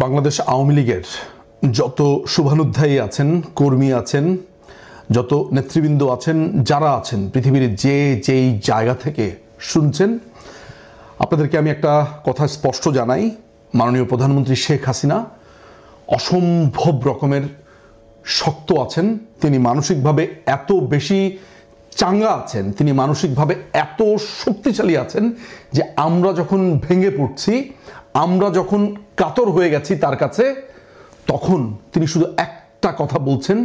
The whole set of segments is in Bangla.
বাংলাদেশ আওয়ামী লীগের যত শুভানুধ্যায়ী আছেন, কর্মী আছেন, যত নেতৃবৃন্দ আছেন, যারা আছেন পৃথিবীর যেই জায়গা থেকে শুনছেন, আপনাদেরকে আমি একটা কথা স্পষ্ট জানাই। মাননীয় প্রধানমন্ত্রী শেখ হাসিনা অসম্ভব রকমের শক্ত আছেন। তিনি মানসিকভাবে এত বেশি চাঙ্গা আছেন, তিনি মানসিকভাবে এত শক্তিশালী আছেন যে আমরা যখন ভেঙে পড়ছি, আমরা যখন কাতর হয়ে গেছি তার কাছে, তখন তিনি শুধু একটা কথা বলছেন,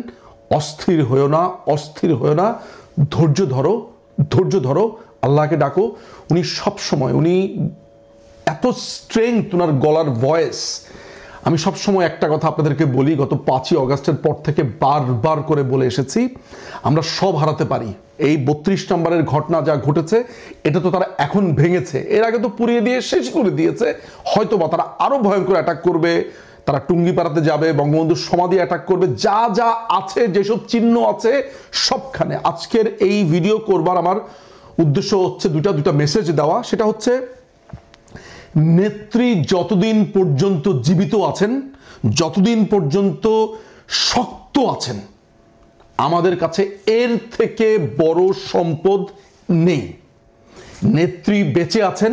অস্থির হয়েও না, অস্থির হয়েও না, ধৈর্য ধরো, ধৈর্য ধরো, আল্লাহকে ডাকো। উনি সবসময়, উনি এত স্ট্রেংথ ওনার গলার ভয়েস। আমি সবসময় একটা কথা আপনাদেরকে বলি, গত 5ই অগাস্টের পর থেকে বারবার করে বলে এসেছি, আমরা সব হারাতে পারি। এই 32 নম্বরের ঘটনা যা ঘটেছে, এটা তো তারা এখন ভেঙেছে, এর আগে তো পুড়িয়ে দিয়ে শেষ করে দিয়েছে। হয়তো বা তারা আরো ভয়ঙ্কর অ্যাটাক করবে, তারা টুঙ্গিপাড়াতে যাবে, বঙ্গবন্ধুর সমাধি অ্যাটাক করবে, যা যা আছে, যেসব চিহ্ন আছে সবখানে। আজকের এই ভিডিও করবার আমার উদ্দেশ্য হচ্ছে দুটা মেসেজ দেওয়া। সেটা হচ্ছে, নেত্রী যতদিন পর্যন্ত জীবিত আছেন, যতদিন পর্যন্ত শক্ত আছেন, আমাদের কাছে এর থেকে বড় সম্পদ নেই। নেত্রী বেঁচে আছেন,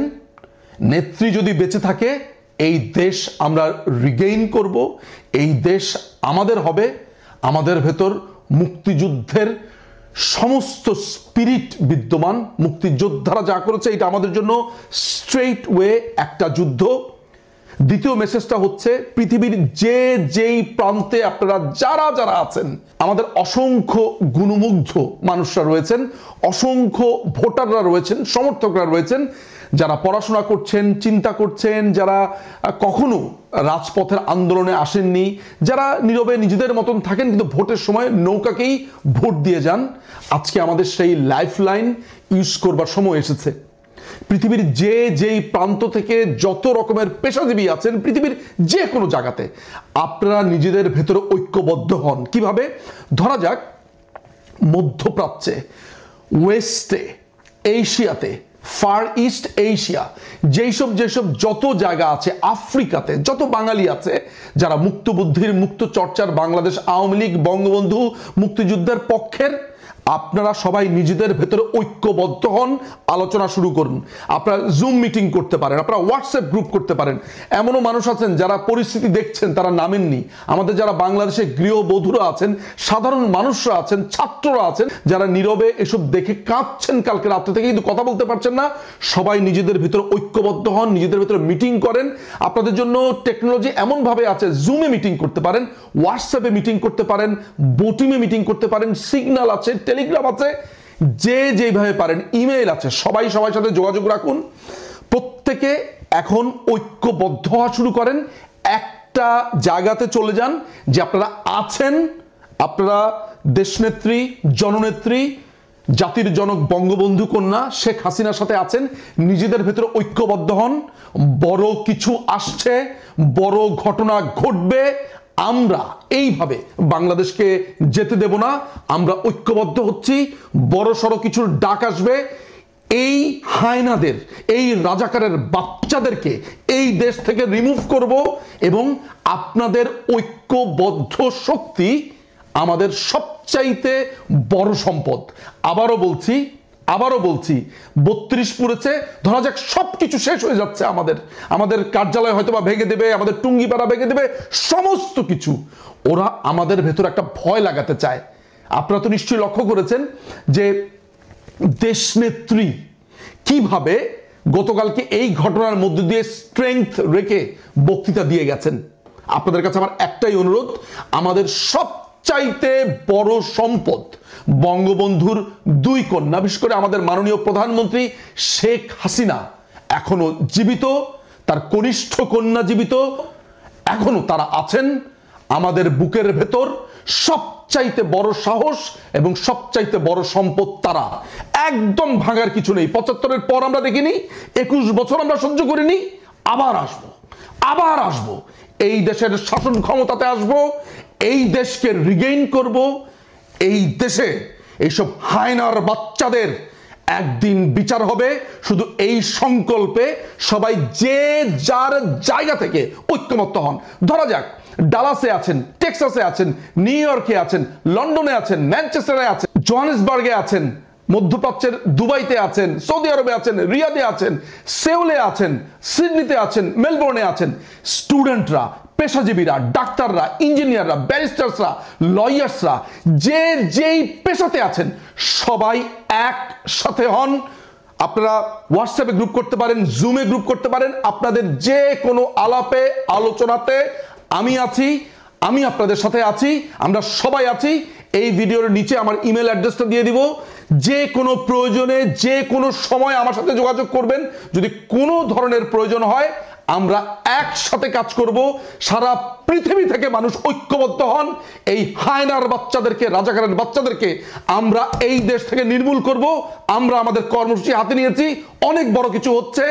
নেত্রী যদি বেঁচে থাকে, এই দেশ আমরা রিগেইন করব, এই দেশ আমাদের হবে। আমাদের ভেতর মুক্তিযুদ্ধের সমস্ত স্পিরিট বিদ্যমান। মুক্তিযোদ্ধারা যা করেছে, এটা আমাদের জন্য স্ট্রেইট ওয়ে একটা যুদ্ধ। দ্বিতীয় মেসেজটা হচ্ছে, পৃথিবীর যেই প্রান্তে আপনারা যারা যারা আছেন, আমাদের অসংখ্য গুণমুগ্ধ মানুষরা রয়েছেন, অসংখ্য ভোটাররা রয়েছেন, সমর্থকরা রয়েছেন, যারা পড়াশোনা করছেন, চিন্তা করছেন, যারা কখনো রাজপথের আন্দোলনে আসেননি, যারা নীরবে নিজেদের মতন থাকেন কিন্তু ভোটের সময় নৌকাকেই ভোট দিয়ে যান। আজকে আমাদের সেই লাইফ লাইন ইউজ করবার সময় এসেছে। পৃথিবীর যেই প্রান্ত থেকে যত রকমের পেশাজীবী আছেন, পৃথিবীর যে কোনো জায়গাতে, আপনারা নিজেদের ভেতরে ঐক্যবদ্ধ হন। কিভাবে? ধরা যাক মধ্যপ্রাচ্যে, ওয়েস্টে, এশিয়াতে, ফার ইস্ট এশিয়া, যেসব যত জায়গা আছে, আফ্রিকাতে যত বাঙালি আছে, যারা মুক্ত বুদ্ধির, মুক্ত চর্চার, বাংলাদেশ আওয়ামী লীগ, বঙ্গবন্ধু মুক্তিযুদ্ধের পক্ষের, আপনারা সবাই নিজেদের ভেতরে ঐক্যবদ্ধ হন, আলোচনা শুরু করুন। আপনারা জুম মিটিং করতে পারেন, আপনারা হোয়াটসঅ্যাপ গ্রুপ করতে পারেন। এমনও মানুষ আছেন যারা পরিস্থিতি দেখছেন, তারা নামেননি। আমাদের যারা বাংলাদেশে গৃহবধূরা আছেন, সাধারণ মানুষরা আছেন, ছাত্ররা আছেন, যারা নীরবে এসব দেখে কাঁদছেন কালকে রাত্রে থেকে, কিন্তু কথা বলতে পারছেন না। সবাই নিজেদের ভিতরে ঐক্যবদ্ধ হন, নিজেদের ভিতরে মিটিং করেন। আপনাদের জন্য টেকনোলজি এমনভাবে আছে, জুমে মিটিং করতে পারেন, হোয়াটসঅ্যাপে মিটিং করতে পারেন, বোটিমে মিটিং করতে পারেন, সিগন্যাল আছে, টেলিগ্রাম আছে, যেভাবে পারেন, ইমেইল আছে। সবাই সবার সাথে যোগাযোগ রাখুন। প্রত্যেকে এখন ঐক্যবদ্ধ হওয়া শুরু করেন। একটা জায়গাতে চলে যান যে আপনারা আছেন, আপনারা দেশনেত্রী, জননেত্রী, জাতির জনক বঙ্গবন্ধু কন্যা শেখ হাসিনার সাথে আছেন। নিজেদের ভেতরে ঐক্যবদ্ধ হন। বড় কিছু আসছে, বড় ঘটনা ঘটবে, আমরা এইভাবে বাংলাদেশকে যেতে দেব না। আমরা ঐক্যবদ্ধ হচ্ছি। বড় সড়ো কিছুর ডাক আসবে। এই হায়নাদের, এই রাজাকারের বাচ্চাদেরকে এই দেশ থেকে রিমুভ করব, এবং আপনাদের ঐক্যবদ্ধ শক্তি আমাদের সবচাইতে বড় সম্পদ। আবারও বলছি, 32 পুড়েছে, ধরা যাক সবকিছু শেষ হয়ে যাচ্ছে, আমাদের কার্যালয় হয়তো বা ভেঙে দেবে, আমাদের টুঙ্গিপাড়া ভেঙে দেবে, সমস্ত কিছু। ওরা আমাদের ভেতর একটা ভয় লাগাতে চায়। আপনারা তো নিশ্চয়ই লক্ষ্য করেছেন যে দেশনেত্রী কিভাবে গতকালকে এই ঘটনার মধ্যে দিয়ে স্ট্রেংথ রেখে বক্তৃতা দিয়ে গেছেন। আপনাদের কাছে আমার একটাই অনুরোধ, আমাদের সবচাইতে বড় সম্পদ বঙ্গবন্ধুর 2 কন্যা, বিশেষ করে আমাদের মাননীয় প্রধানমন্ত্রী শেখ হাসিনা এখনো জীবিত, তার কনিষ্ঠ কন্যা জীবিত, এখনো তারা আছেন। আমাদের বুকের ভেতর সবচাইতে বড় সাহস এবং সবচাইতে বড় সম্পদ তারা। একদম ভাঙার কিছু নেই। 75-এর পর আমরা দেখিনি, 21 বছর আমরা সহ্য করিনি। আবার আসবো, এই দেশের শাসন ক্ষমতাতে আসবো, এই দেশকে রিগেইন করব, এই দেশে এইসব হায়নার বাচ্চাদের একদিন বিচার হবে, শুধু এই সংকল্পে সবাই যে যার জায়গা থেকে ঐক্যমত্য হন। ধরা যাক ডালাসে আছেন, টেক্সাসে আছেন, নিউ ইয়র্কে আছেন, লন্ডনে আছেন, ম্যানচেস্টারে আছেন, জোহানেসবার্গে আছেন, মধ্যপ্রাচ্যের দুবাইতে আছেন, সৌদি আরবে আছেন, রিয়াদে আছেন, সেউলে আছেন, সিডনিতে আছেন, মেলবোর্নে আছেন। স্টুডেন্টরা, পেশাজীবীরা, ডাক্তাররা, ইঞ্জিনিয়াররা, ব্যারিস্টার্সরা, লয়ার্সরা, যে যেই পেশাতে আছেন সবাই একসাথে হন। আপনারা হোয়াটসঅ্যাপে গ্রুপ করতে পারেন, জুমে গ্রুপ করতে পারেন। আপনাদের যে কোনো আলাপে আলোচনাতে আমি আছি, আমি আপনাদের সাথে আছি, আমরা সবাই আছি। এই ভিডিওর নিচে আমার ইমেল অ্যাড্রেসটা দিয়ে দিব। যে কোনো প্রয়োজনে যে কোনো সময় আমার সাথে যোগাযোগ করবেন। যদি কোনো ধরনের প্রয়োজন হয় আমরা একসাথে কাজ করব। সারা পৃথিবী থেকে মানুষ ঐক্যবদ্ধ হন। এই হায়নার বাচ্চাদেরকে, রাজাকারের বাচ্চাদেরকে আমরা এই দেশ থেকে নির্মূল করব। আমরা আমাদের কর্মসূচি হাতে নিয়েছি, অনেক বড় কিছু হচ্ছে।